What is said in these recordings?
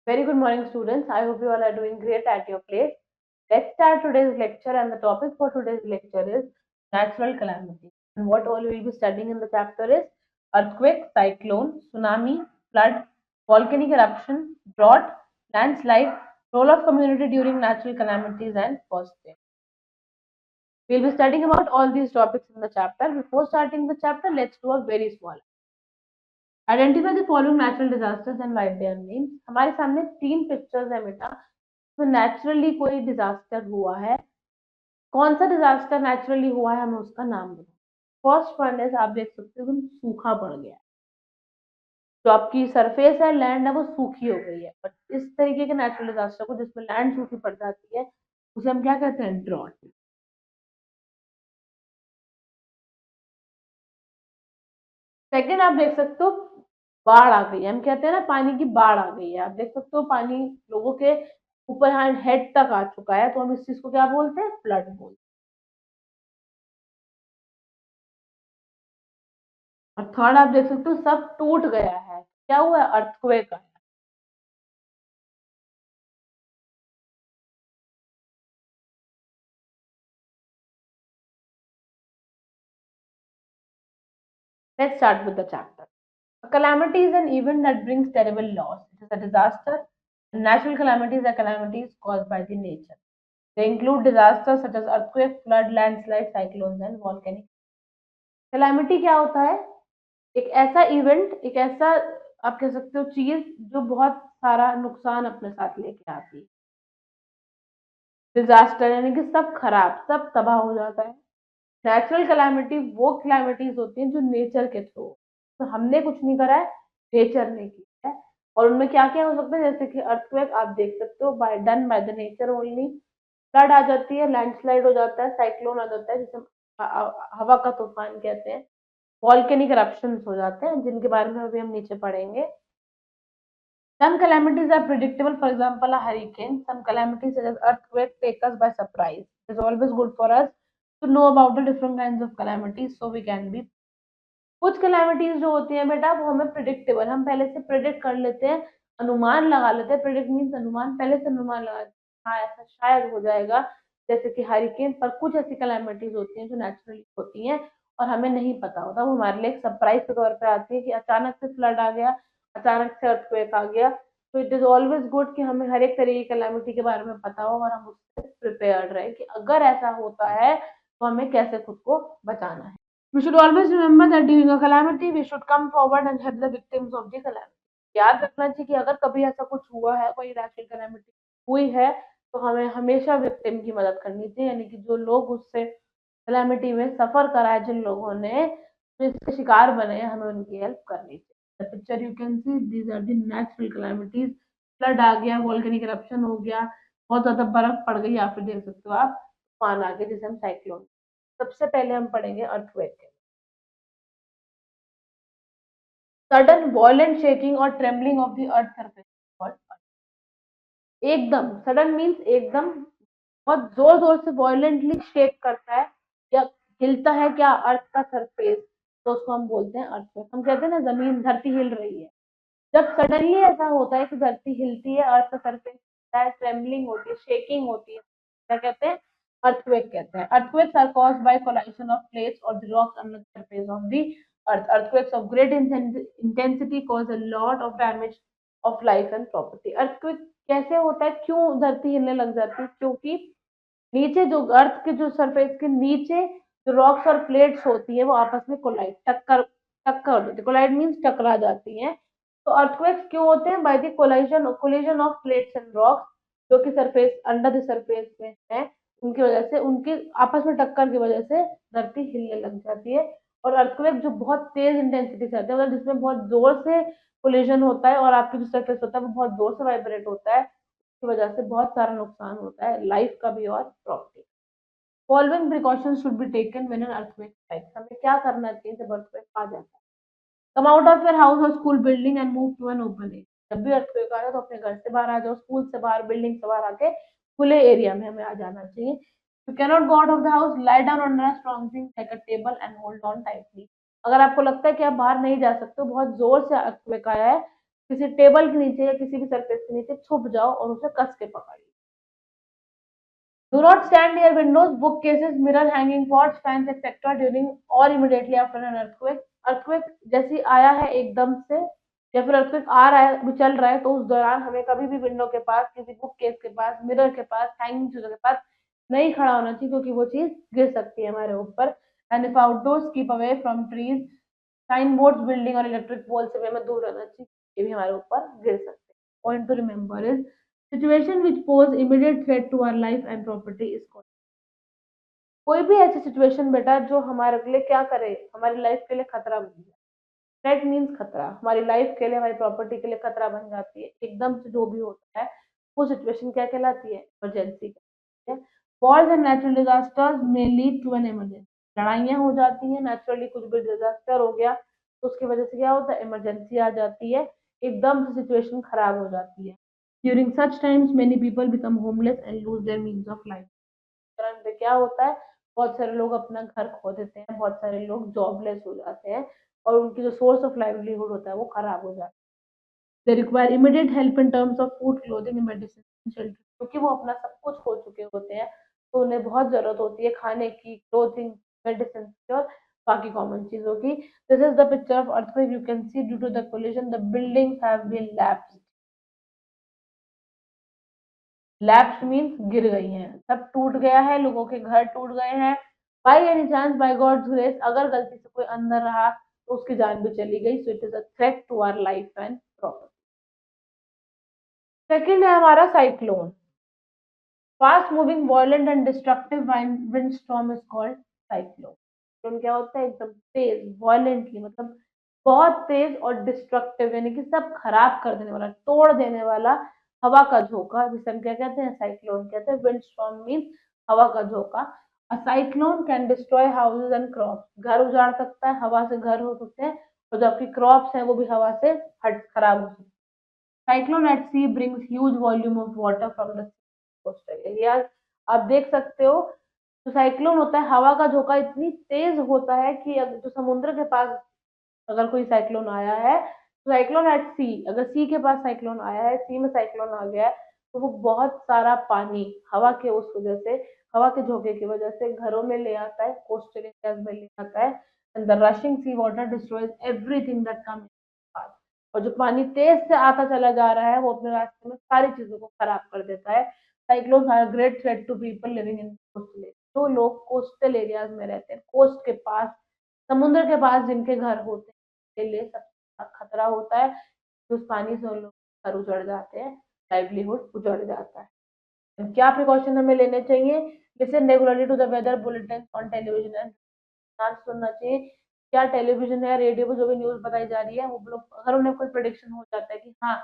Very good morning, students. I hope you all are doing great at your place. Let's start today's lecture, and the topic for today's lecture is natural calamity. And what all we will be studying in the chapter is earthquake, cyclone, tsunami, flood, volcanic eruption, drought, landslide, role of community during natural calamities, and first aid. We'll be studying about all these topics in the chapter. Before starting the chapter, let's do a very small identify the following natural disasters and right their names. हमारे सामने तीन pictures है बेटा। तो naturally कोई disaster हुआ है, कौन सा डिजास्टर नेचुरली हुआ है, हमें उसका नाम बताओ। फर्स्ट वन है, आप देख सकते हो सूखा पड़ गया, जो आपकी सरफेस है, लैंड है, वो सूखी हो गई है। बट इस तरीके के नेचुरल डिजास्टर को जिसमें लैंड सूखी पड़ जाती है उसे हम क्या कहते हैं, ड्रॉट। सेकेंड आप देख सकते हो बाढ़ आ गई है, हम कहते हैं ना पानी की बाढ़ आ गई है। आप देख सकते हो पानी लोगों के ऊपर यहाँ हेड तक आ चुका है, तो हम इस चीज को क्या बोलते हैं, फ्लड बोलते हैं। और थर्ड आप देख सकते हो सब टूट गया है, क्या हुआ है, अर्थक्वेक आया। Let's start with the chapter. A calamity is an event that brings terrible loss. It is a disaster. And natural calamities are calamities caused by the nature. They include disasters such as earthquake, flood, landslide, cyclones, and volcanic. Calamity क्या होता है, एक ऐसा event, एक ऐसा आप कह सकते हो चीज जो बहुत सारा नुकसान अपने साथ लेके आती है। डिजास्टर यानी कि सब खराब, सब तबाह हो जाता है। नेचुरल कैलामिटी वो कैलामिटीज होती हैं जो नेचर के थ्रू, तो हमने कुछ नहीं करा है, नेचर ने किया है। और उनमें क्या क्या हो सकता है, जैसे कि अर्थक्वेक आप देख सकते हो, by done by the nature only. Flood आ जाती है, लैंडस्लाइड हो जाता है, साइक्लोन आ जाता है जिसे हवा का तूफान कहते हैं। वॉल्केनिक eruptions हो जाते हैं जिनके बारे में अभी हम नीचे पढ़ेंगे। Some calamities are predictable, for example, a hurricane. Some calamities such as earthquake take us by surprise. It is always good for us to know about the different kinds of calamities so we can be। कुछ calamities जो होती हैं बेटा वो हमें predictable, हम पहले से predict कर लेते हैं, अनुमान लगा लेते हैं। predict means अनुमान, पहले से अनुमान लगा लेते हैं, हाँ ऐसा शायद हो जाएगा, जैसे कि हरिकेन। पर कुछ ऐसी calamities होती हैं जो नेचुरली होती हैं और हमें नहीं पता होता, वो हमारे लिए एक सरप्राइज के तौर पे आती है कि अचानक से फ्लड आ गया, अचानक से अर्थक्वेक आ गया। तो इट इज ऑलवेज गुड कि हमें हर एक तरीके की कैलामिटी के बारे में पता हो और हम उससे प्रिपेयर्ड रहे कि अगर ऐसा होता है तो हमें कैसे खुद को बचाना है। We should always remember that during a calamity we should come forward and help the victims of the calamity। याद रखना चाहिए कि अगर कभी ऐसा कुछ हुआ है, कोई नेचुरल कैलामिटी हुई है, तो हमें हमेशा विक्टिम की मदद करनी चाहिए, यानी कि जो लोग उससे कैलामिटी में सफर करा है, जिन लोगों ने जो इसके शिकार बने हैं, हमें उनकी हेल्प करनी चाहिए। The picture you can see, these are the natural calamities. Flood आ गया, वोल्केनिक eruption हो गया, बहुत ज्यादा बर्फ पड़ गई, या फिर देख सकते हो आप तूफान आ गया जिसे हम साइक्लोन। सबसे पहले हम पढ़ेंगे अर्थक्वेक। सडन वॉयलेंट शेकिंग और trembling of the earth surface. एकदम सडन मीन्स एकदम बहुत जोर जोर से वॉयलेंटली शेक करता है या हिलता है क्या अर्थ का सरफेस, तो उसको हम बोलते हैं अर्थक्वेक। हम कहते हैं ना जमीन धरती हिल रही है, जब सडनली ऐसा होता है कि धरती हिलती है, अर्थ का सरफेस हिलता है, ट्रेम्बलिंग होती है, शेकिंग होती है, क्या कहते हैं, अर्थक्वेक कहते हैं। Earthquakes are caused by collision of plates or the rocks on the surface of the earth. Earthquakes of great intensity cause a lot of damage of life and property. Earthquake कैसे होता है, क्यों धरती हिलने लग जाती है, क्योंकि नीचे जो अर्थ के जो सरफेस के नीचे जो रॉक्स और प्लेट्स होती है वो आपस में कोलाइड, टक्कर टक्कर होती है। कोलाइड मीन्स टकरा जाती है। तो अर्थक्वेक्स क्यों होते हैं, by the collision of plates and rocks, जो कि सरफेस अंडर द सरफेस में है, उनकी वजह से, उनकी आपस में टक्कर की वजह से धरती हिलने लग जाती है। और अर्थक्वेक जो बहुत तेज इंटेंसिटी से आते हैं, मतलब जिसमें बहुत जोर से कोलिजन होता है और आपकी जो सरफेस होता है वो बहुत जोर से वाइब्रेट होता है, की वजह से बहुत सारा नुकसान होता है, लाइफ का भी और property. Following precautions should be taken when an earthquake strikes. हमें क्या करना चाहिए जब अर्थक्वेक आ जाता है। Come out of your house or school building and move to an open area. जब भी अर्थक्वेक आ रहा है तो अपने घर से बाहर आ जाओ, स्कूल से बाहर, बिल्डिंग से बाहर आके खुले एरिया में हमें आ जाना चाहिए। You can not go out of the house, lie down under a strong thing like a table and hold on tightly. अगर आपको लगता है कि आप बाहर नहीं जा सकते, बहुत जोर से अर्थक्वेक आया है, किसी टेबल के नीचे या किसी भी सरफेस के नीचे छुप जाओ और उसे कस के पकड़ लो। Do not stand near windows, bookcases, mirror, hanging pots, fans etcetera during or immediately after an earthquake. Earthquake जैसी आया है एकदम से या फिर अर्थक्वेक आ रहा है, चल रहा है, तो उस दौरान हमें कभी भी विंडो के पास, किसी बुक केस के पास, मिरर के पास, हैंगिंग चीजों के पास नहीं खड़ा होना चाहिए, क्योंकि वो चीज गिर सकती है हमारे ऊपर। And if outdoors, keep away from trees, sign boards, building और इलेक्ट्रिक पोल से भी हमें दूर रहना चाहिए, ये भी हमारे ऊपर गिर सकते हैं। Point to remember is situation which pose immediate threat to our life and property is called. कोई भी ऐसी सिचुएशन बेटा जो हमारे लिए क्या करे, हमारी लाइफ के लिए खतरा बन जाए। थ्रेट मीन्स खतरा, हमारी लाइफ के लिए, हमारी प्रॉपर्टी के लिए खतरा बन जाती है एकदम से जो भी होता है, वो सिचुएशन क्या कहलाती है? इमरजेंसी कहलाती है। वॉर्स एंड नेचुरल डिजास्टर्स में लीड टू एन इमरजेंसी, लड़ाइयाँ हो जाती हैं, नेचुरली कुछ भी डिजास्टर हो गया तो उसकी वजह से क्या होता है? इमरजेंसी आ जाती है, एकदम से सिचुएशन खराब हो जाती है। During such times many people become homeless and lose their means of life. कारण पे क्या होता है? बहुत सारे लोग अपना घर खो देते हैं, बहुत सारे लोग जॉबलेस हो जाते हैं और उनकी जो सोर्स ऑफ लाइवलीहुड होता है वो खराब हो जाता है। They require immediate help in terms of food, clothing, medicine, shelter, क्योंकि वो अपना सब कुछ खो चुके होते हैं, तो उन्हें बहुत जरूरत होती है खाने की, क्लोथिंग, मेडिसिन की और बाकी कॉमन चीजों की। This is the picture of earthquake, you can see due to the collision the buildings have been lapsed. Lapse means गिर गई हैं, सब टूट गया है, लोगों के घर टूट गए हैं। By any chance, by God's grace, अगर गलती से कोई अंदर रहा तो उसकी जान भी चली गई। So it is a threat to our life and property. Second है हमारा cyclone. Fast moving violent and destructive wind storm is called cyclone. Cyclone क्या होता है? एकदम तेज, वायलेंटली, मतलब बहुत तेज और डिस्ट्रक्टिव, यानी कि सब खराब कर देने वाला, तोड़ देने वाला हवा का झोंका, जिसे हम क्या कहते हैं? साइक्लोन कहते हैं। विंड स्टॉर्म मीन्स हवा का झोंका। A cyclone can destroy houses and crops, घर उजाड़ सकता है, हवा से घर हो सकते हैं, और जो आपकी क्रॉप्स हैं वो भी हवा से हट खराब हो सकते हैं। Cyclone at sea brings huge volume of water from the coastal areas. आप देख सकते हो, जो साइक्लोन होता है, हवा का झोंका इतनी तेज होता है कि जो समुद्र के पास अगर कोई साइक्लोन आया है, तो साइक्लोन एट सी, अगर सी के पास साइक्लोन आया है, सी में साइक्लोन आ गया है, तो वो बहुत सारा पानी हवा के उस वजह से, हवा के झोंके की वजह से घरों में ले आता है, कोस्टल एरियाज में ले आता है। And the rushing sea water destroys everything that come. और जो पानी तेज से आता चला जा रहा है वो अपने रास्ते में सारी चीजों को खराब कर देता है। Cyclone are great threat to people living in coastal area, जो लोग कोस्टल एरियाज में रहते हैं, कोस्ट के पास, समुद्र के पास जिनके घर होते हैं, के लिए सबसे खतरा होता है कि उस पानी से उन लोग घर उजड़ जाते हैं, लाइवलीहुड उजड़ जाता है। क्या प्रिकॉशन हमें लेने चाहिए? Listen regularly to the weather bulletin on television and, ध्यान से सुनना चाहिए। क्या टेलीविजन है, रेडियो पे जो भी न्यूज बताई जा रही है, वो लोग अगर उन्हें कोई प्रेडिक्शन हो जाता है कि हाँ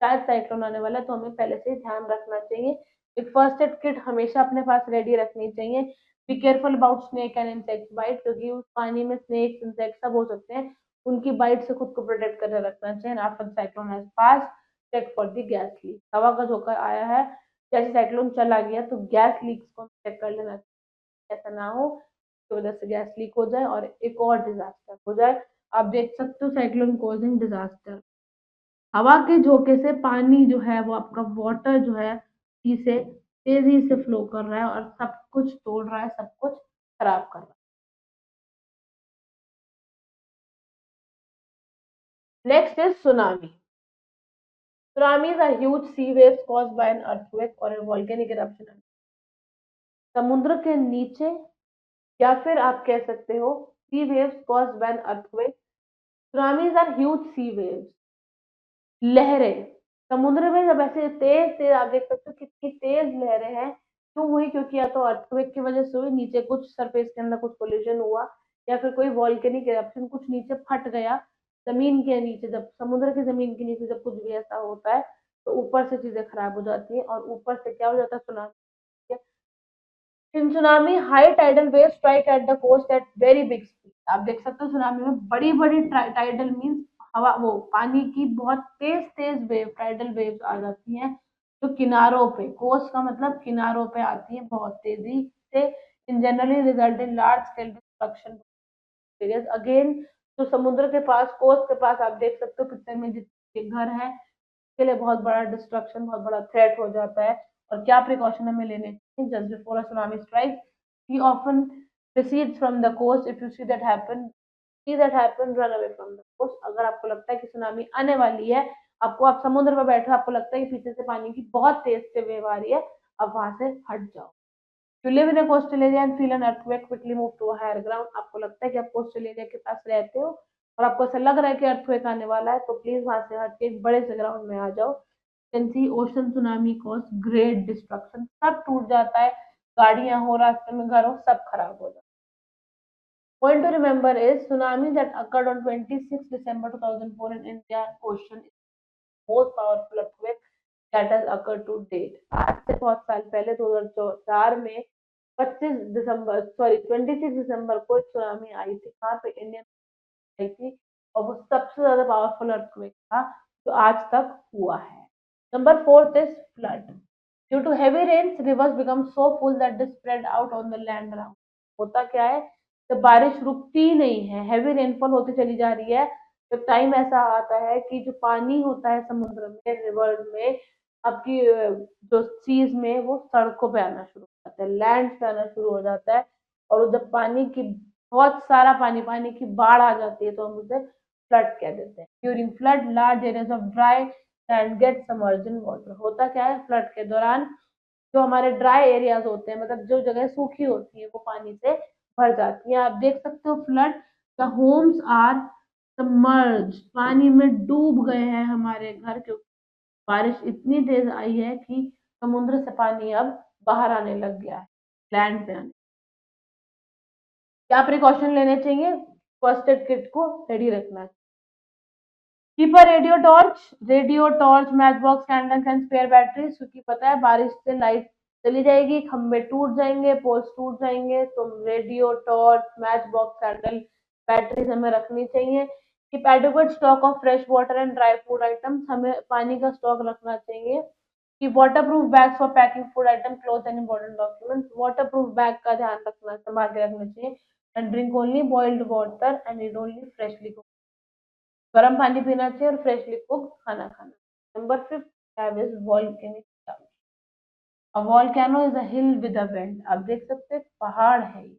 शायद साइक्लोन आने वाला है, तो हमें पहले से ही ध्यान रखना चाहिए। एक फर्स्ट एड किट हमेशा अपने पास रेडी रखनी चाहिए। Be careful about snake and insect bite, क्योंकि उस पानी में स्नेक, इंसेक्ट सब हो सकते हैं, उनकी बाइट से खुद को प्रोटेक्ट करके रखना चाहिए। After cyclone has pass, check for the gas leak, हवा का झोंका आया है, जैसे साइक्लोन चला गया तो गैस लीक्स को चेक कर लेना चाहिए, ऐसा ना हो की वजह से गैस लीक हो जाए और एक और डिजास्टर हो जाए। आप देख सकते हो साइक्लोन कॉजिंग डिजास्टर, हवा के झोंके से पानी जो है वो आपका वाटर जो है इसे तेजी से फ्लो कर रहा है और सब कुछ तोड़ रहा है, सब कुछ खराब कर रहा है। Next is tsunami. Tsunamis are huge sea waves caused by an earthquake or a volcanic eruption. समुद्र के नीचे, या फिर आप कह सकते हो सी waves caused by an earthquake. Tsunamis are huge sea waves, लहरें। समुद्र में जब ऐसे तेज तेज, आप देख सकते हो कितनी तेज लहरें हैं, क्यों हुई? क्योंकि या तो अर्थक्वेक की वजह से हुई, नीचे कुछ सरफेस के अंदर कुछ कोलिजन हुआ, या फिर कोई वॉल्केनिक इरप्शन, कुछ नीचे फट गया। जमीन के नीचे, जब समुद्र की जमीन के नीचे जब कुछ भी ऐसा होता है, तो ऊपर से चीजें खराब हो जाती हैं और ऊपर से क्या हो जाता है? Tsunami. In tsunami high tidal wave strike at the coast at very big speed. आप देख सकते हो सुनामी में बड़ी बड़ी टाइडल मीन्स हवा, वो पानी की बहुत तेज तेज वेव, टाइडल वेव्स आ जाती हैं जो किनारों पे, कोस्ट का मतलब किनारों पे आती है बहुत तेजी से। इन generally result in large scale destruction areas. Again जो समुद्र के पास, कोस्ट के पास, आप देख सकते हो पिक्चर में के घर है, के लिए बहुत बड़ा डिस्ट्रक्शन, बहुत बड़ा थ्रेट हो जाता है। और क्या प्रिकॉशन हमें लेने चाहिए just before a tsunami strike? We often recedes from the coast, if you see that happen run away from the coast. अगर आपको लगता है कि सुनामी आने वाली है, आप समुद्र पर बैठे हो, आपको लगता है कि पीछे से पानी की बहुत तेज से वेव आ रही है, अब वहां से हट जाओ। You live in a coastal area and feel an earthquake, quickly move to a higher ground. आपको लगता है कि आप कोस्टल एरिया के पास रहते हो और आपको ऐसा लग रहा है कि अर्थक्वेक आने वाला है, तो प्लीज वहां से हट के एक बड़े से ग्राउंड में आ जाओ। Can see ocean tsunami cause great destruction, सब टूट जाता है, गाड़ियां हो, रास्ते में घर हो, सब खराब हो जाता है। Point to remember is tsunami that occurred on 26 December 2004 in Indian Ocean is the most powerful earthquake that has occurred to date. आज से बहुत साल पहले 2004 में 26 दिसंबर को एक सुनामी आई थी, वहां पे इंडियन आई थी, और वो सबसे ज्यादा पावरफुल अर्थक्वेक था जो आज तक हुआ है। Number fourth is flood. Due to heavy rains rivers become so full that they spread out on the land around. होता क्या है, जब बारिश रुकती ही नहीं है, हैवी रेनफॉल होती चली जा रही है, तो टाइम ऐसा आता है कि जो पानी होता है समुद्र में, रिवर में, आपकी जो सीज में, वो सड़कों पे आना शुरू हो जाता है, लैंड पे आना शुरू हो जाता है। और वो जब पानी की बहुत सारा पानी की बाढ़ आ जाती है, तो हम उसे फ्लड कह देते हैं। During flood large areas of dry land get submerged in water. होता क्या है, फ्लड के दौरान जो हमारे ड्राई एरियाज होते हैं, मतलब जो जगह सूखी होती है, वो पानी से भर जाती है। आप देख सकते हो flood, the homes are submerge, पानी में डूब गए हैं हमारे घर, क्योंकि बारिश इतनी तेज आई है कि समुद्र से पानी अब बाहर आने लग गया है, लैंड पे आने। क्या प्रिकॉशन लेने चाहिए? फर्स्ट एड किट को रेडी रखना है। Keep a radio torch, match box, candles and spare batteries, क्योंकि पता है बारिश से लाइट चली जाएगी, खंबे टूट जाएंगे, पोल्स टूट जाएंगे, तो radio torch, match box, candle, batteries हमें रखनी चाहिए। Keep adequate stock of fresh water and dry food items, हमें पानी का स्टॉक रखना चाहिए। कि water proof bags for packing food item, cloth and important documents, water proof bag का ध्यान रखना, संभाल के रखना चाहिए। And drink only boiled water and eat only freshly cooked, गर्म पानी पीना चाहिए और फ्रेशली कुक खाना खाना। Number fifth have is volcanic eruption. A volcano is a hill with a went. आप देख सकते हैं पहाड़ है ये।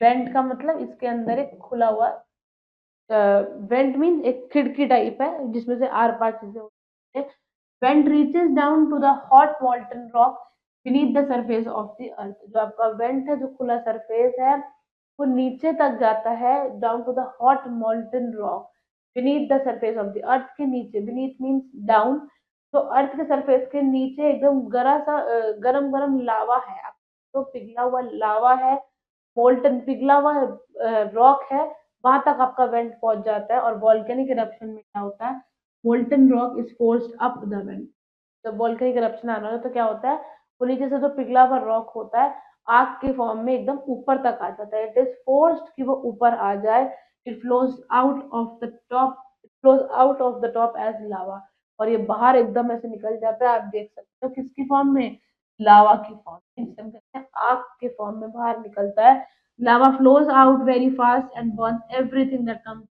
वेंट का मतलब इसके अंदर एक खुला हुआ, वेंट मीन एक खिड़की टाइप है जिसमें से आर पार चीजें होती है। Vent reaches down to the hot molten rock beneath the surface of the earth. जो आपका वेंट है, जो खुला सरफेस है, वो नीचे तक जाता है, down to the hot molten rock beneath the surface of the earth, के नीचे, बीनीथ मीन्स डाउन, तो अर्थ के सरफेस के नीचे एकदम गरा सा गरम गरम लावा है, तो पिघला हुआ लावा है, मोल्टन पिघला हुआ रॉक है, वहां तक आपका वेंट पहुंच जाता है। और वॉल्केनिक इरप्शन में क्या होता है, molten rock is forced up the went. जब वॉल्केनिक इरप्शन आना हो तो क्या होता है, वो नीचे से जो पिघला हुआ रॉक होता है, आग के फॉर्म में एकदम ऊपर तक आ जाता है, इट इज फोर्स्ड कि वो ऊपर आ जाए। It flows out of the top, it flows out of the top as lava, और ये बाहर एकदम ऐसे निकल जाता है। आप देख सकते हो किसकी फॉर्म में, लावा की फॉर्म में, जिसे हम कहते हैं आग के फॉर्म में बाहर निकलता है। लावा flows out very fast and burn everything that comes,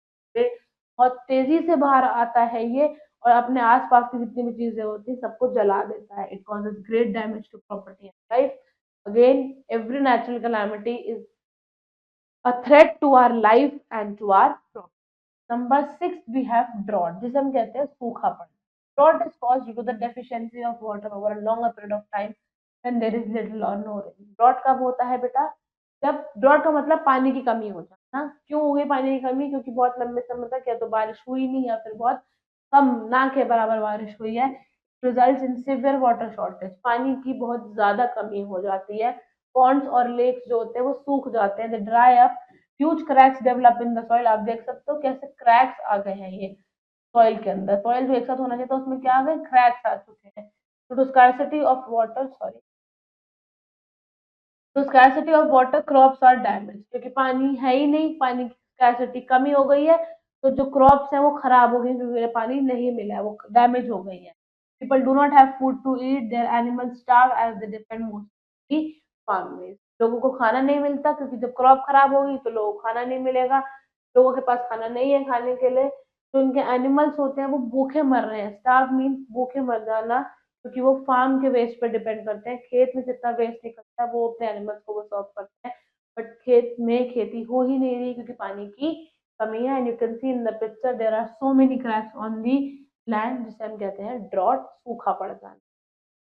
बहुत तेजी से बाहर आता है ये, और अपने आसपास की जितनी भी चीजें होती है सबको जला देता है। It causes great damage to property and life. Again, every natural calamity is a threat to our life and to our property. Number six we have drought, जिसे हम कहते हैं सूखापन। Drought is caused due to the deficiency of water over a longer period of time when there is little or no rain. Drought कब होता है बेटा, जब ड्रॉट का मतलब पानी की कमी हो जाए ना। क्यों हो गई पानी की कमी, क्योंकि बहुत लंबे समय तक या तो बारिश हुई नहीं, या फिर बहुत कम, ना के बराबर बारिश हुई है। Result in severe water shortage, पानी की बहुत ज्यादा कमी हो जाती है। पॉन्ड्स और लेक्स जो होते हैं वो सूख जाते हैं, they dry up, huge cracks develop in the soil. आप देख सकते हो कैसे क्रैक्स आ गए हैं ये सॉइल के अंदर, सॉइल जो एक साथ होना चाहिए था उसमें क्या आ गए, क्रैक्स आ चुके हैं। To scarcity of water, sorry, तो scarcity of water, crops are damage, क्योंकि पानी है ही नहीं, पानी की स्कैर्सिटी कमी हो गई है, तो जो क्रॉप्स हैं वो खराब हो गई, क्योंकि पानी नहीं मिला है, वो डैमेज हो गई है। People do not have food to eat, there animals starve as they depend mostly farm waste. लोगों को खाना नहीं मिलता, क्योंकि जब क्रॉप खराब होगी तो लोगों को खाना नहीं मिलेगा, लोगों के पास खाना नहीं है खाने के लिए, जो उनके एनिमल्स होते हैं वो भूखे मर रहे हैं। स्टार्व मीन्स भूखे मर जाना, क्योंकि वो फार्म के वेस्ट पर डिपेंड करते हैं। खेत में जितना वेस्ट निकलता है वो अपने एनिमल्स को वो सर्व करते हैं, बट खेत में खेती हो ही नहीं रही क्योंकि पानी की कमी है। And you can see in the picture there are so many cracks on the land, जिसे हम कहते हैं ड्रॉट, सूखा पड़ जाना।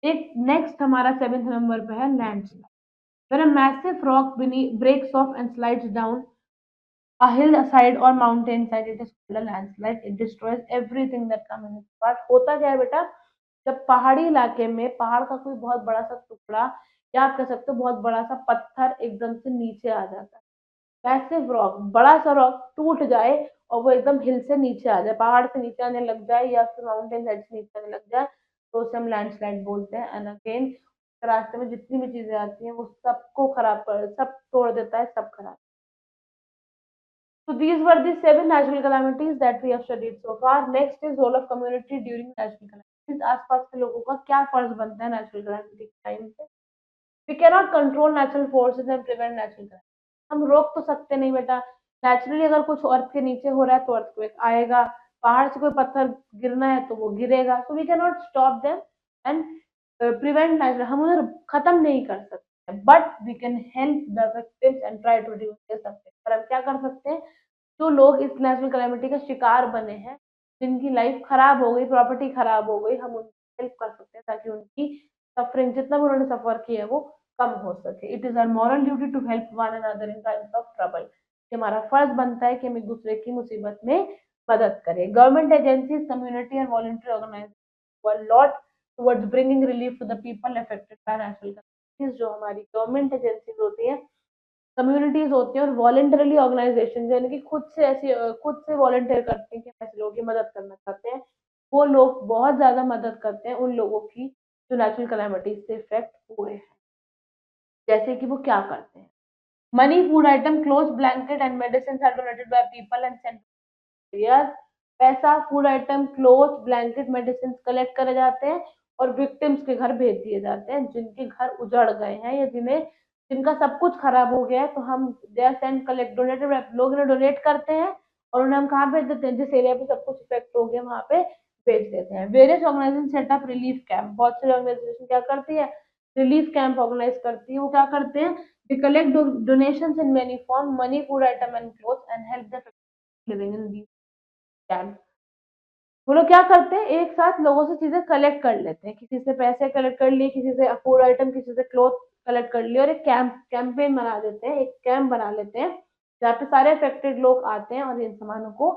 एक नेक्स्ट हमारा 7th नंबर पे है landslide. When a massive rock beneath breaks off and slides down a hillside or mountain side, it is called a landslide. It destroys everything that comes in its path. होता क्या है बेटा, जब पहाड़ी इलाके में पहाड़ का कोई बहुत बड़ा सा टुकड़ा या आप कह सकते हो बहुत बड़ा सा पत्थर एकदम से नीचे आ जाता है, मैसिव रॉक, बड़ा सा रॉक टूट जाए और वो एकदम हिल से नीचे आ जाए, पहाड़ से नीचे आने लग जाए या फिर माउंटेन साइड से नीचे आने लग जाए, तो उसे हम लैंडस्लाइड बोलते हैं। एंड अगेन रास्ते में जितनी भी चीजें आती हैं वो सबको खराब कर, सब तोड़ देता है, सब खराब। So these were the 7 natural calamities that we have studied so far. Next is role of community during natural calamities. आसपास के लोगों का क्या फर्ज बनता है नेचुरल कैलामिटी के टाइम पे? We cannot control natural forces and prevent natural calamities. हम रोक तो सकते नहीं बेटा। नेचुरली अगर कुछ अर्थ के नीचे हो रहा है तो अर्थक्वेक आएगा, पहाड़ से कोई पत्थर गिरना है तो वो गिरेगा। So we can not stop them and prevent natural, हम उन्हें खत्म नहीं कर सकते, but we can help the victims and try to reduce their suffering. पर हम क्या कर सकते हैं, जो लोग इस नेचुरल कैलामिटी का शिकार बने हैं, जिनकी लाइफ खराब हो गई, प्रॉपर्टी खराब हो गई, हम उनकी हेल्प कर सकते हैं ताकि उनकी सफरिंग, जितना भी उन्होंने सफर किया है वो कम हो सके। It is our moral duty to help one another in times of trouble. हमारा फर्ज बनता है कि हम एक दूसरे की मुसीबत में मदद करें। गवर्नमेंट एजेंसीज, कम्युनिटी और volunteer organisation lot towards bringing relief to the people affected by natural calamities. जो हमारी गवर्नमेंट एजेंसीज होती हैं, कम्युनिटीज होती हैं और वॉलंटरली ऑर्गेनाइजेशन यानी कि खुद से ऐसी खुद से वॉलंटियर करते हैं कि ऐसे लोगों की मदद करना चाहते हैं, वो लोग बहुत ज्यादा मदद करते हैं उन लोगों की जो नेचुरल कैलामिटीज से इफेक्ट हुए हैं। जैसे कि वो क्या करते हैं, money, food item, cloth, blanket and medicine are donated by people and sent areas. पैसा, food item, cloth, blanket, medicine collect करे जाते हैं और विक्टिम्स के घर भेज दिए जाते हैं, जिनके घर उजड़ गए हैं या जिनका सब कुछ खराब हो गया है। तो हम they are send collect donated, लोग इन्हें डोनेट करते हैं और उन्हें हम कहाँ भेज देते हैं, जिस एरिया पे सब कुछ इफेक्ट हो गया वहां पे भेज देते हैं। Various organisation set up relief camp, बहुत सारी ऑर्गेनाइजेशन क्या करती है, रिलीफ कैंप ऑर्गेनाइज करती है। वो क्या करते हैं, they collect donations in many form, money, food item and cloth and help the living in these camp. वो लोग क्या करते हैं, एक साथ लोगों से चीजें कलेक्ट कर लेते हैं, किसी से पैसे कलेक्ट कर लिए, किसी से फूड आइटम, किसी से क्लोथ कलेक्ट कर लिए और एक कैंपेन बना देते हैं, एक कैंप बना लेते हैं जहाँ पे सारे अफेक्टेड लोग आते हैं और इन सामानों को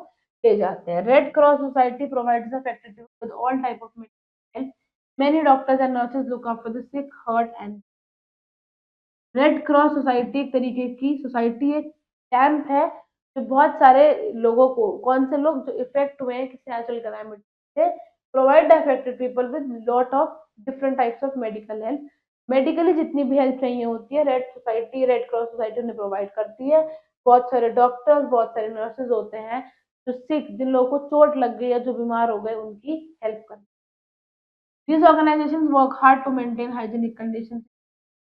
ले जाते हैं। Red Cross Society provides affected people with all type of medical help. Many doctors and nurses look after the sick, hurt and. Red Cross Society एक तरीके की सोसाइटी, एक कैंप है जो बहुत सारे लोगों को, कौन से लोग जो इफेक्ट हुए हैं किसी नेचुरल कैलामिटी से, provide affected people with lot of different types of medical help. Medically जितनी भी हेल्प चाहिए होती है रेड क्रॉस सोसाइटी उन्हें प्रोवाइड करती है। बहुत सारे डॉक्टर्स, बहुत सारे नर्सेज होते हैं जो सिक, जिन लोगों को चोट लग गई या जो बीमार हो गए, उनकी हेल्प करते हैं। These organizations work hard to maintain hygienic conditions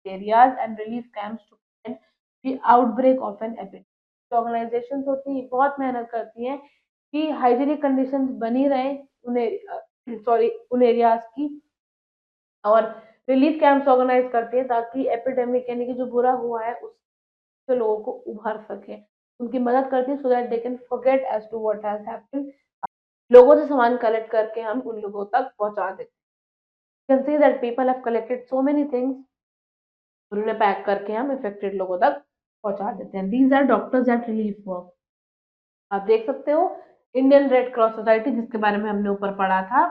areas and relief camps to prevent the outbreak of an epidemic. जो ऑर्गेनाइजेशंस होती हैं बहुत मेहनत करती हैं कि हाइजीनिक कंडीशंस बनी रहे उन एरियाज की, और रिलीफ कैंप्स ऑर्गेनाइज करती है ताकि एपिडेमिक यानी कि जो बुरा हुआ है उससे लोगों को उभर सके, उनकी मदद करती है so that they can forget as to what has happened. लोगों से सामान कलेक्ट करके हम उन लोगों तक पहुंचा देते हैं। You can see that people have collected so many things, उन्होंने पैक करके हम इफेक्टेड लोगों तक पहुंचा देते हैं। These are doctors at relief work. आप देख सकते हो इंडियन रेड क्रॉस सोसाइटी, जिसके बारे में हमने ऊपर पढ़ा था,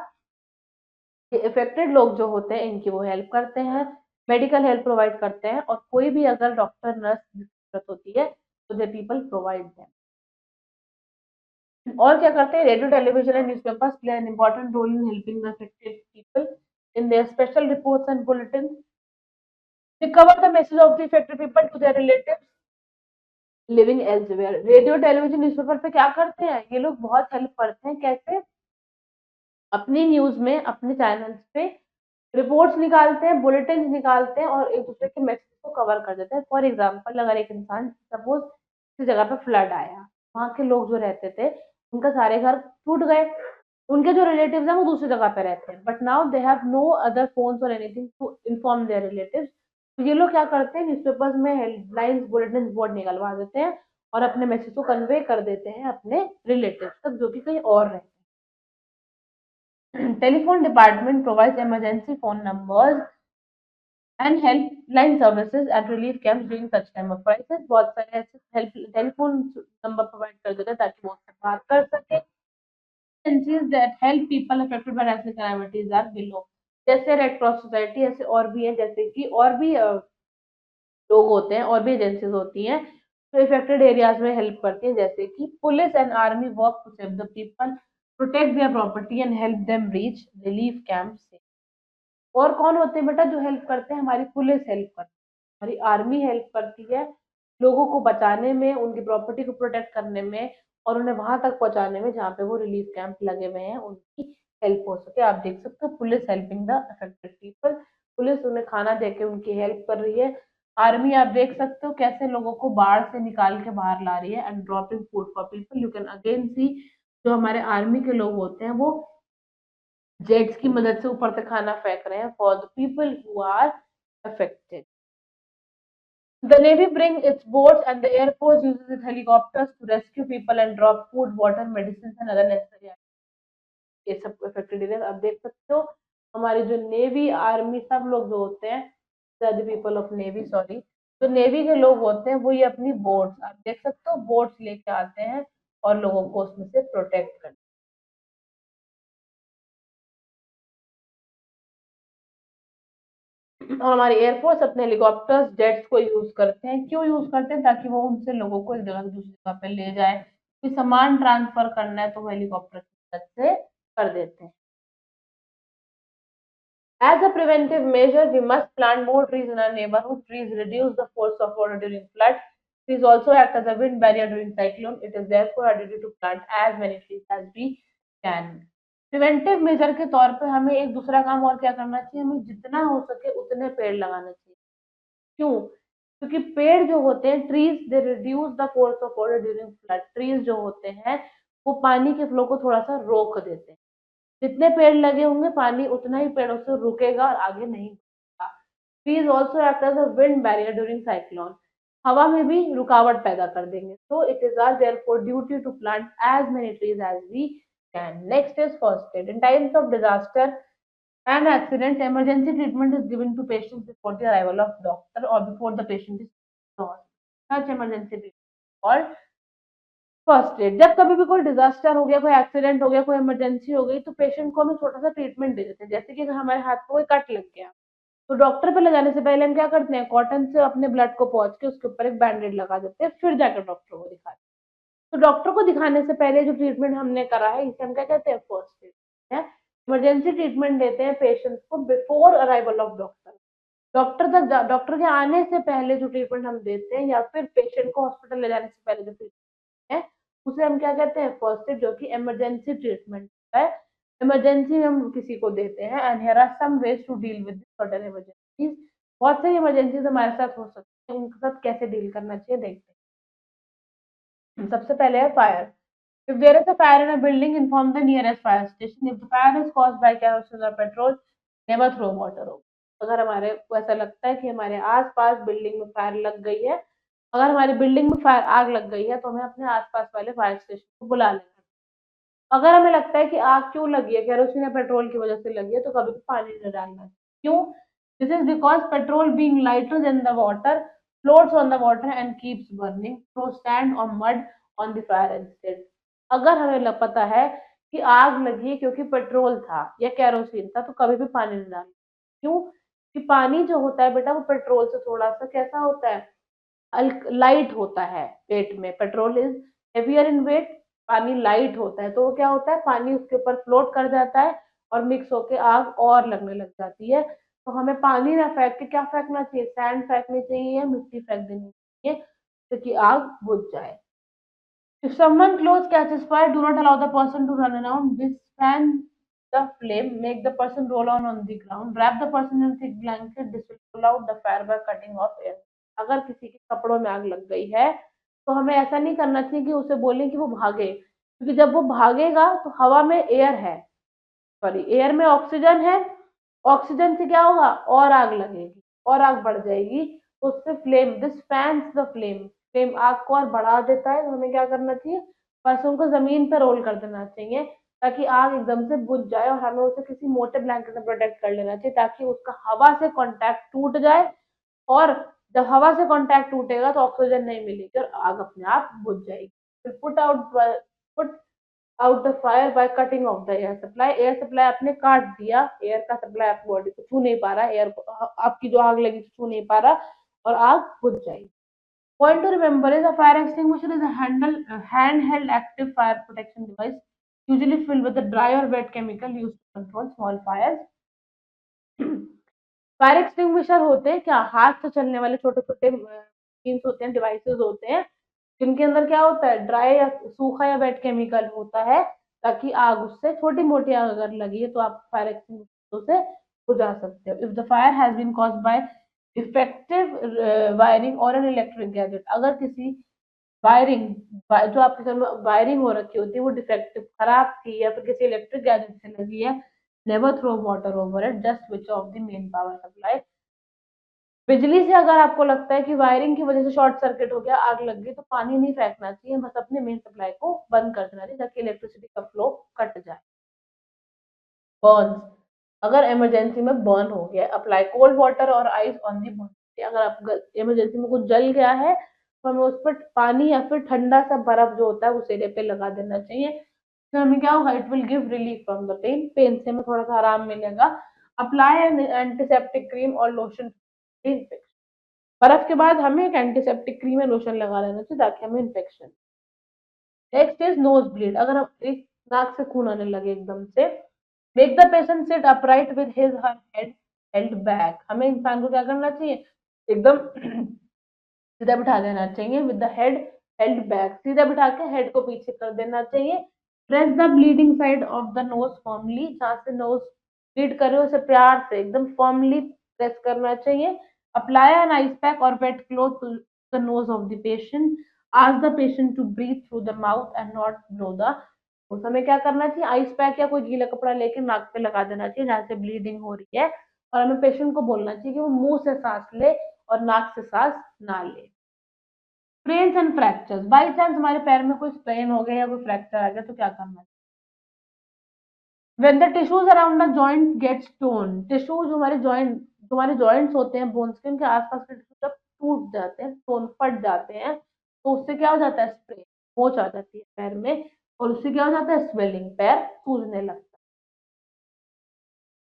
ये इफेक्टेड लोग जो होते हैं इनकी वो हेल्प करते हैं, मेडिकल हेल्प प्रोवाइड करते हैं, और कोई भी अगर डॉक्टर नर्स की जरूरत होती है तो दे पीपल प्रोवाइड देम। और क्या करते हैं, radio, television and newspapers play an important role in helping the affected people in their special reports and bulletin. They cover the message of the affected people to their relatives living elsewhere. Radio, television, newspaper पे क्या करते हैं ये लोग, बहुत help करते हैं। कैसे, अपनी न्यूज में, अपने चैनल्स पे रिपोर्ट्स निकालते हैं, बुलेटिन निकालते हैं और एक दूसरे के मैसेज को कवर कर देते हैं। फॉर एग्जाम्पल, अगर एक इंसान, सपोज किसी जगह पे फ्लड आया, वहां के लोग जो रहते थे उनका सारे घर टूट गए, उनके जो रिलेटिव्स हैं वो दूसरी जगह पे रहते हैं, but now they have no other phones or anything to inform their relatives. तो ये लोग क्या करते हैं, न्यूज़पेपर्स में हेडलाइंस बुलेटिन बोर्ड निकलवा देते हैं और अपने मैसेज को कन्वे कर देते हैं अपने रिलेटिव्स तक जो कि कहीं और रहते हैं। Telephone department provides emergency phone numbers and helpline services at relief camps during such time of crisis. बहुत सारे ऐसे हेल्प टेलीफोन नंबर प्रोवाइड कर देते हैं ताकि वो उससे बात कर सके। Agencies that help people affected by natural calamities are below. जैसे रेड क्रॉस सोसाइटी, ऐसे और भी है, जैसे कि और भी लोग होते हैं, और भी एजेंसीज होती हैं जो इफेक्टेड एरियाज में हेल्प करती हैं, जैसे कि police and army work to save the people, protect their property and help them reach relief camps. और कौन होते हैं बेटा जो हेल्प करते हैं, हमारी पुलिस हेल्प करती है, हमारी आर्मी हेल्प करती है लोगों को बचाने में, उनकी प्रॉपर्टी को प्रोटेक्ट करने में और उन्हें वहां तक पहुंचाने में जहाँ पे वो रिलीफ कैंप लगे हुए हैं, उनकी हेल्प हो सके। आप देख सकते हो police helping the affected people, police उन्हें खाना देके उनकी हेल्प कर रही है। आर्मी आप देख सकते हो कैसे लोगों को बाढ़ से निकाल के बाहर ला रही है and dropping food for people. You can again see जो हमारे आर्मी के लोग होते हैं वो जेट्स की मदद से ऊपर से खाना फेंक रहे हैं for the people who are affected. The Navy brings its boats and the Air Force uses its helicopters to rescue people and drop food, water, medicines and other necessary items. ये सब affected एरिया आप देख सकते हो। हमारी जो navy army सब लोग जो होते हैं, the people of navy sorry, जो नेवी के लोग होते हैं वो ये अपनी बोट्स आप देख सकते हो बोट्स लेके आते हैं और लोगों को उसमें से प्रोटेक्ट करते हैं। और हमारी एयरफोर्स अपने हेलीकॉप्टर्स जेट्स को यूज करते हैं, क्यों यूज करते हैं, ताकि वो उनसे लोगों को एक जगह से दूसरी जगह पे ले जाए, कोई सामान ट्रांसफर करना है तो वो हेलीकॉप्टर की मदद से कर देते हैं। As a preventive measure, we must plant more trees in our neighborhood. Trees reduce the force of water during flood. Trees also act as a wind barrier during cyclone. It is therefore our duty to plant as many trees as we can. Preventive measure के तौर पे हमें एक दूसरा काम और क्या करना चाहिए, हमें जितना हो सके उतने पेड़ लगाना चाहिए। क्यों? क्योंकि पेड़ जो होते हैं, trees they reduce the force of water during flood. Trees जो होते हैं वो पानी के फ्लो को थोड़ा सा रोक देते हैं। जितने पेड़ लगे होंगे पानी उतना ही पेड़ों से रुकेगा और आगे नहीं बढ़ेगा। Trees also act as a wind barrier during cyclone. हवा में भी रुकावट पैदा कर देंगे। So it is our therefore duty to plant as many trees as we can. Next is first aid. In times of disaster and accident, emergency treatment is given to patients before the arrival of doctor or before the patient is lost. Such emergency treatment called first aid. जब कभी भी कोई disaster हो गया, कोई accident हो गया, कोई इमरजेंसी हो गई तो पेशेंट को हम छोटा सा ट्रीटमेंट दे देते हैं। जैसे कि अगर हमारे हाथ को कोई कट लग गया तो डॉक्टर पे ले जाने से पहले हम क्या करते हैं, कॉटन से अपने ब्लड को पहुंच के उसके ऊपर एक बैंडेड लगा देते हैं, फिर जाकर डॉक्टर को दिखाते हैं। तो डॉक्टर को दिखाने से पहले जो ट्रीटमेंट हमने करा है इसे हम क्या कहते हैं, फर्स्ट एड है। इमरजेंसी ट्रीटमेंट देते हैं पेशेंट्स को before arrival of doctor. Doctor के आने से पहले जो ट्रीटमेंट हम देते हैं या फिर पेशेंट को हॉस्पिटल ले जाने से पहले जो ट्रीटमेंट है उसे हम क्या कहते हैं, फर्स्ट एड, जो कि इमरजेंसी ट्रीटमेंट है। इमरजेंसी में हम किसी को देते हैं and here are some ways to deal with certain emergencies. बहुत सारी इमरजेंसीज हमारे साथ हो सकती है, उनके साथ कैसे डील करना चाहिए देखते हैं। सबसे पहले है fire. If there is a fire in a building, inform the nearest fire station. If the fire is caused by kerosene or petrol, never throw water over. अगर हमारे को ऐसा लगता है कि हमारे आसपास बिल्डिंग में फायर लग गई है, अगर हमारी बिल्डिंग में फायर आग लग गई है तो हमें अपने आसपास वाले फायर स्टेशन को बुला लेना। अगर हमें लगता है कि आग क्यों लगी है, केरोसिन या पेट्रोल की वजह से लगी है, तो कभी भी पानी नहीं डालना। क्यों? This is because petrol being lighter than the water floats on the water and keeps burning, throw sand or mud on the fire instead. अगर हमें पता है कि आग लगी है क्योंकि पेट्रोल था या केरोसिन था तो कभी भी पानी नहीं डालना। क्यों? कि पानी जो होता है बेटा वो पेट्रोल से थोड़ा सा कैसा होता है, लाइट होता है वेट में। Petrol is heavier in weight, पानी लाइट होता है, तो वो क्या होता है, पानी उसके ऊपर फ्लोट कर जाता है और मिक्स होके आग और लगने लग जाती है। तो हमें पानी ना फेंक के क्या फेंकना चाहिए, सैंड फेंकनी चाहिए या मिट्टी फेंक देनी चाहिए ताकि आग बुझ जाए। If someone close catches fire, do not allow the person to run around. Withstand the flame. Make the person roll on the ground. Wrap the person in a thick blanket. This will pull out the fire by cutting off air. अगर किसी के कपड़ों में आग लग गई है तो हमें ऐसा नहीं करना चाहिए कि उसे बोले कि वो भागे, क्योंकि जब वो भागेगा तो हवा में एयर है, सॉरी एयर में ऑक्सीजन है, ऑक्सीजन से क्या होगा और आग लगेगी और आग बढ़ जाएगी, तो उससे flame, this fans the flame, flame आग को और बढ़ा देता है। तो हमें क्या करना चाहिए, पर्सन को जमीन पर रोल कर देना चाहिए ताकि आग एकदम से बुझ जाए, और हमें उसे किसी मोटे ब्लैंकेट से प्रोटेक्ट कर लेना चाहिए ताकि उसका हवा से कांटेक्ट टूट जाए, और जब हवा से कांटेक्ट टूटेगा तो ऑक्सीजन नहीं मिलेगी और आग अपने आप बुझ जाएगी। Put out the fire by cutting of the air supply, air supply आपने काट दिया, एयर का सप्लाई आपकी बॉडी को छू नहीं पा रहा, एयर को आपकी जो आग लगी छू नहीं पा रहा और आग बुझ जाएगी। Point to remember is a fire extinguisher is a handheld active fire protection device usually filled with a dry or wet chemical used to control small fires. Fire extinguisher होते हैं क्या, हाथ से चलने वाले छोटे छोटे मशीन्स होते हैं, डिवाइसेस होते हैं, जिनके अंदर क्या होता है, ड्राई या सूखा या वेट केमिकल होता है, ताकि आग उससे छोटी मोटी आग अगर लगी है तो आप फायर एक्सटिंग्विशर से बुझा सकते हो। If the fire has been caused by effective wiring और एन इलेक्ट्रिक गैजेट, अगर किसी वायरिंग, जो आपके घर में वायरिंग हो रखी होती है वो डिफेक्टिव, खराब थी, या फिर किसी इलेक्ट्रिक गैजेट से लगी है, never throw water over it, just switch off the main power supply. बिजली से अगर आपको लगता है कि वायरिंग की वजह से शॉर्ट सर्किट हो गया, आग लग गई, तो पानी नहीं फेंकना चाहिए, बस अपने मेन सप्लाई को बंद कर देना चाहिए ताकि इलेक्ट्रिसिटी का फ्लो कट जाए। बर्न्स, अगर इमरजेंसी में बर्न हो गया, अप्लाई कोल्ड वाटर और आइस ऑन दी बर्न, अगर आप इमरजेंसी में कुछ जल गया है तो हमें उस पर पानी या फिर ठंडा सा बर्फ जो होता है उस एरिया पे लगा देना चाहिए, तो हमें क्या होगा, it will give relief from the pain, pain से हमें थोड़ा सा आराम मिलेगा। अप्लाई एन एंटीसेप्टिक क्रीम और लोशन, बर्फ के बाद हमें एक एंटीसेप्टिक क्रीम या लोशन लगा लेना चाहिए ताकि हमें infection. Next is nose bleed, अगर हम एक नाक से खून आने लगे एकदम से, make the patient sit upright with his her head held back, हमें इंसान को क्या करना चाहिए, एकदम सीधा बिठा देना चाहिए, with the head held back, सीधा बिठा के हेड को पीछे कर देना चाहिए। Press the bleeding side of the nose formally, जहाँ से नोज ब्लीड करे उसे प्यार से एकदम फॉर्मली प्रेस करना चाहिए। अप्लाई एन आइस पैक और wet cloth to the nose of the patient, ask the patient to breathe through the mouth and not blow the, उस समय क्या करना चाहिए, आइस पैक या कोई गीला कपड़ा लेके नाक पे लगा देना चाहिए जहाँ से ब्लीडिंग हो रही है, और हमें पेशेंट को बोलना चाहिए कि वो मुंह से सांस ले और नाक से सांस ना ले। Strains and fractures, by chance हमारे पैर में कोई स्ट्रेन हो गया या कोई फ्रैक्चर आ गया तो क्या करना है, when the tissues around the joint gets torn, tissue जो हमारे जॉइंट, जो हमारे जॉइंट्स होते हैं बोन्स के, उनके आसपास के टिश्यू जब टूट जाते हैं, टोन फट जाते हैं, तो उससे क्या हो जाता है, स्प्रेन, मोच आ जाती है पैर में, और उससे क्या हो जाता है, स्वेलिंग, पैर सूजने लगता है।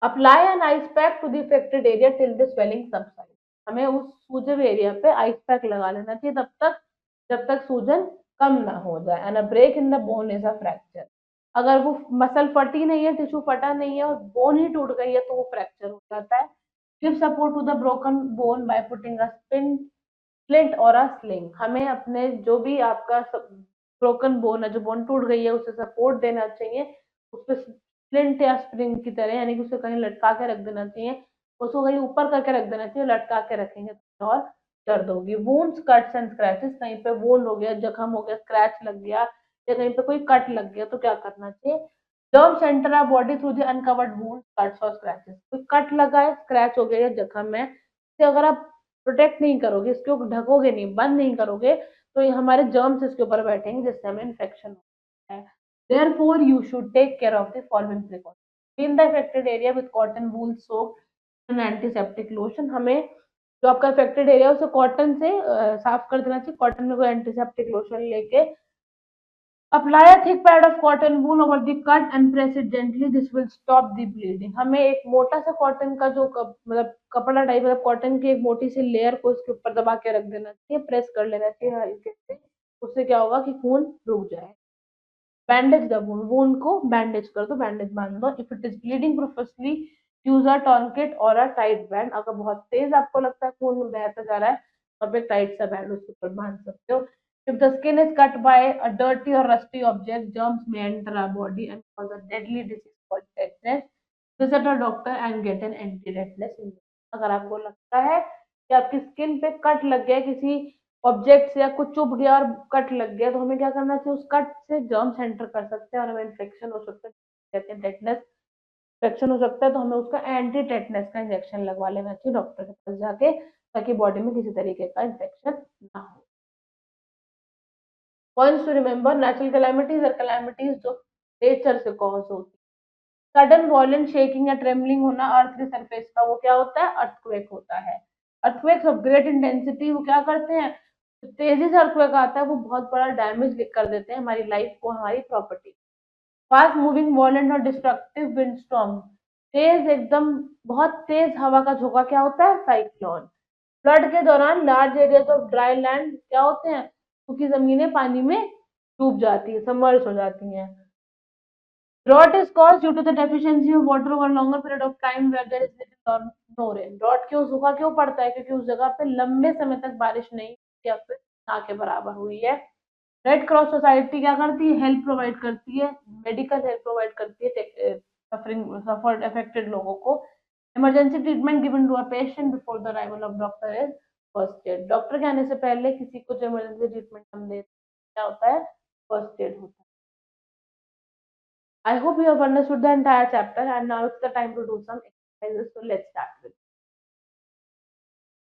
Apply an ice pack to the affected area till the swelling subside, हमें उस सूजे हुए एरिया पे आइस पैक लगा लेना चाहिए तब तक जब तक सूजन कम ना हो जाए। And a break in the bone is a fracture, अगर वो मसल फटी नहीं है, टिश्यू फटा नहीं है और बोन ही टूट गई है तो वो फ्रैक्चर हो जाता है। Give support to the broken bone by putting a splint और अ स्लिंग, हमें अपने जो भी आपका ब्रोकन बोन है, जो बोन टूट गई है, उसे सपोर्ट देना चाहिए, उस पर स्प्लिंट या स्प्रिंग की तरह, यानी कि उसे कहीं लटका के रख देना चाहिए, उसको कहीं ऊपर करके रख देना चाहिए, लटका के रखेंगे तो और दर्द होगी। वुंड्स, कट्स एंड स्क्रैचेस, कहीं पे वुंड हो गया, जख्म हो गया, स्क्रैच लग गया या कहीं पे कोई कट लग गया तो क्या करना चाहिए, germ centre our body through the uncovered wound, cuts और स्क्रैचेस, कोई कट लगा है, स्क्रैच हो गया या जख्म है, इसे अगर आप प्रोटेक्ट नहीं करोगे, इसको ढकोगे नहीं, बंद नहीं करोगे, तो ये हमारे जर्म्स इसके ऊपर बैठेंगे जिससे हमें इन्फेक्शन होता है। Therefore, you should take care of the following precautions. Clean the affected area with cotton wool soap and antiseptic lotion. हमें जो आपका अफेक्टेड एरिया है उसे कॉटन से साफ कर देना चाहिए, कॉटन में कोई एंटीसेप्टिक लोशन लेके। Apply a thick pad of cotton wool over the cut and press it gently, this will stop the bleeding, हमें एक मोटा सा कॉटन का जो मतलब कपड़ा टाइप, मतलब कॉटन की एक मोटी सी लेयर को इसके ऊपर दबा के रख देना चाहिए, प्रेस कर लेना चाहिए हल्के से, उससे क्या होगा कि खून रुक जाए। बैंडेज द वुंड, वुंड को बैंडेज कर दो, बैंडेज बांध दो। If it is bleeding professionally use a tourniquet or a tight band, अगर बहुत तेज आपको लगता है खून बहता जा रहा है तो आप एक टाइट सा बैंड उसके ऊपर बांध सकते हो। If the skin is cut by a dirty or rusty object, germs may enter our body and cause a deadly disease called tetanus, visit a doctor and get an anti-tetanus injection, अगर आपको लगता है कि आपकी skin पे cut लग गया किसी ऑब्जेक्ट या कुछ चुभ गया और कट लग गया, तो हमें क्या करना चाहिए, उस कट से जर्म्स एंटर कर सकते हैं और हमें इन्फेक्शन हो सकता है, कहते हैं टेटनस इन्फेक्शन हो सकता है, तो हमें उसका एंटी टेटनस का इंजेक्शन लगवा लेना चाहिए डॉक्टर के पास जाके, ताकि बॉडी में किसी तरीके का इन्फेक्शन ना हो। Points to remember, natural calamities और कैलामिटीज जो नेचर से कॉज होती है। सडन वॉयलेंट शेकिंग या ट्रेमलिंग होना अर्थ के सरफेस का, वो क्या होता है, अर्थक्वेक होता है। अर्थक्वेक्स ऑफ ग्रेट इंटेंसिटी वो क्या करते हैं, तेजी से अर्थक्वेक आता है वो बहुत बड़ा डैमेज कर देते हैं हमारी लाइफ को, हमारी प्रॉपर्टी। फास्ट मूविंग वॉयलेंट और डिस्ट्रक्टिव विंडस्टॉर्म, तेज एकदम बहुत तेज हवा का झोंका क्या होता है, साइक्लोन। फ्लड के दौरान large areas of dry land क्या होते हैं, सूखी जमीनें पानी में डूब जाती है, सबमर्ज हो जाती हैं। Drought is caused due to the deficiency of water over longer period of time where there is little or no rain. Drought क्यों, सूखा क्यों पड़ता है, क्योंकि उस जगह पे लंबे समय तक बारिश नहीं या फिर ना के बराबर हुई है। रेड क्रॉस सोसाइटी क्या करती है, हेल्प प्रोवाइड करती है, मेडिकल हेल्प प्रोवाइड करती है सफर्ड अफेक्टेड लोगों को। Emergency treatment given to a patient before the arrival of doctor is first aid. Doctor के आने से पहले किसी को जो इमरजेंसी ट्रीटमेंट हम देते हैं क्या होता है, फर्स्ट एड होता है। I hope you have understood the entire chapter and now it's the time to do some exercises. So let's start with.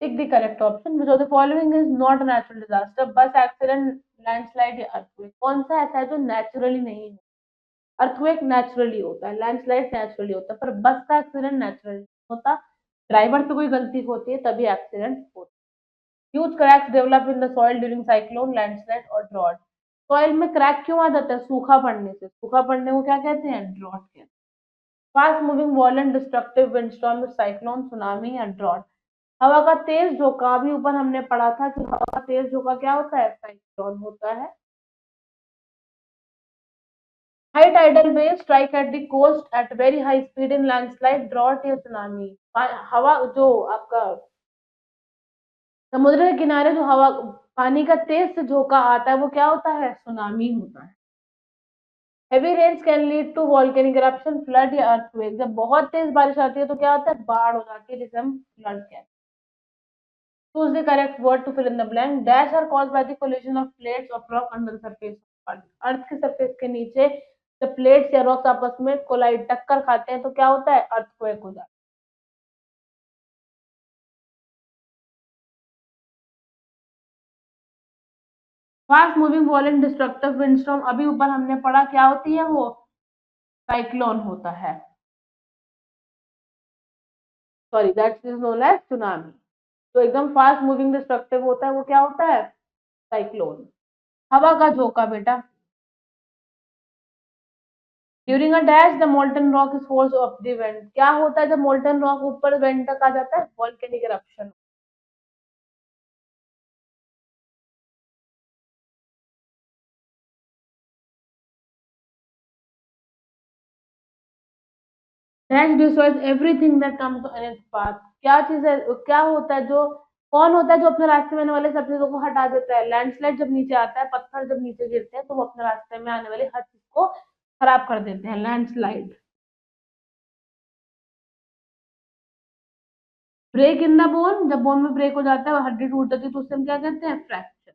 Pick the correct option. Which of the following is not a natural disaster? Bus accident, landslide या earthquake. कौन सा ऐसा है जो naturally नहीं है? Earthquake naturally होता है, landslide naturally होता है, पर बस का एक्सीडेंट naturally नहीं होता। ड्राइवर पे कोई गलती होती है तभी एक्सीडेंट होता है। Huge cracks develop in the soil during cyclone, landslide और drought. सॉइल में क्रैक क्यों आ जाता है, सूखा पड़ने से, सूखा पड़ने को क्या कहते हैं, ड्रॉट कहते हैं। Fast moving violent destructive windstorm, cyclone, tsunami या ड्रॉट। हवा का तेज झोंका, अभी ऊपर हमने पढ़ा था कि हवा का तेज झोंका क्या होता है, साइक्लोन होता है। High tidal wave strike at the coast at very high speed in landslide, drought या सुनामी। हवा जो आपका समुद्र के किनारे जो हवा पानी का तेज से झोंका आता है वो क्या होता है, सुनामी होता है। Heavy rains can lead to volcanic eruption, flood या अर्थक्वेक। जब बहुत तेज बारिश आती है तो क्या होता है, बाढ़ हो जाती है, जिसे हम फ्लड कहते हैं। Choose the correct word to fill in the blank. Dash are caused by the collision of plates of rock under the surface of earth. अर्थ के सरफेस के नीचे जब प्लेट्स या रॉक्स आपस में कोलाइड टक्कर खाते हैं तो क्या होता है, अर्थक्वेक हो जाता है। फास्ट मूविंग वॉलेंट डिस्ट्रक्टिव विंडस्टॉर्म, अभी ऊपर हमने पढ़ा क्या होती है वो, साइक्लोन होता है, sorry that is known as tsunami. तो एकदम फास्ट मूविंग डिस्ट्रक्टिव होता है वो क्या होता है, साइक्लोन। हवा का झोंका बेटा, during a dash the molten rock is force of the went. क्या होता है जब मोल्टन रॉक ऊपर वेंट तक आ जाता है, volcanic eruption. Dash destroys everything that comes in its path. क्या चीज है, क्या होता है जो, कौन होता है जो अपने रास्ते में आने वाले सब चीजों को हटा देता है, लैंडस्लाइड जब नीचे आता है, पत्थर जब नीचे गिरते हैं तो वो अपने रास्ते में आने वाली हर चीज को खराब कर देते हैं, landslide. Break in the bone, जब बोन में ब्रेक हो जाता है और हड्डी टूट जाती है तो उससे हम क्या कहते हैं, fracture.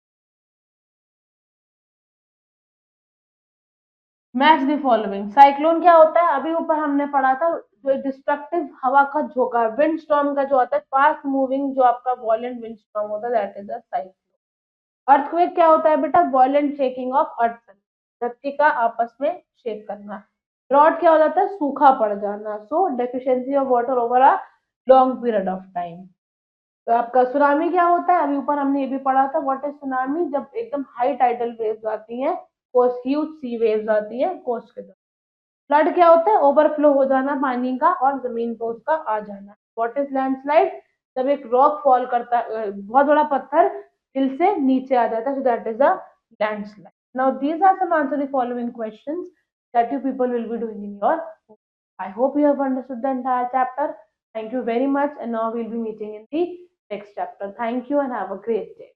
Match the following. Cyclone क्या होता है, अभी ऊपर हमने पढ़ा था, जो डिस्ट्रक्टिव हवा का झोंका, विंड स्टॉर्म का जो आता है फास्ट मूविंग जो आपका वॉलेंट विंड स्टॉर्म होता है, that is the cyclone. Earthquake क्या होता है बेटा, वॉयलेंट शेकिंग ऑफ अर्थ, धरती का आपस में शेक करना। ड्रॉट क्या हो जाता है, सूखा पड़ जाना, so deficiency of water over a long period of time. तो आपका सुनामी क्या होता है, अभी ऊपर हमने ये भी पढ़ा था, व्हाट इज सुनामी, जब एकदम हाई टाइडल वेव्स आती हैं, कोस्ट ह्यूज सी वेव्स आती हैं कोस्ट के तरफ। फ्लड क्या होता है, ओवरफ्लो हो जाना पानी का और जमीन पर उसका आ जाना। व्हाट इज लैंडस्लाइड, जब एक रॉक फॉल करता है, बहुत बड़ा पत्थर हिल से नीचे आ जाता है, so that is a landslide. Now these are some answer the following questions that you people will be doing in your home. I hope you have understood the entire chapter. Thank you very much, and now we'll be meeting in the next chapter. Thank you and have a great day.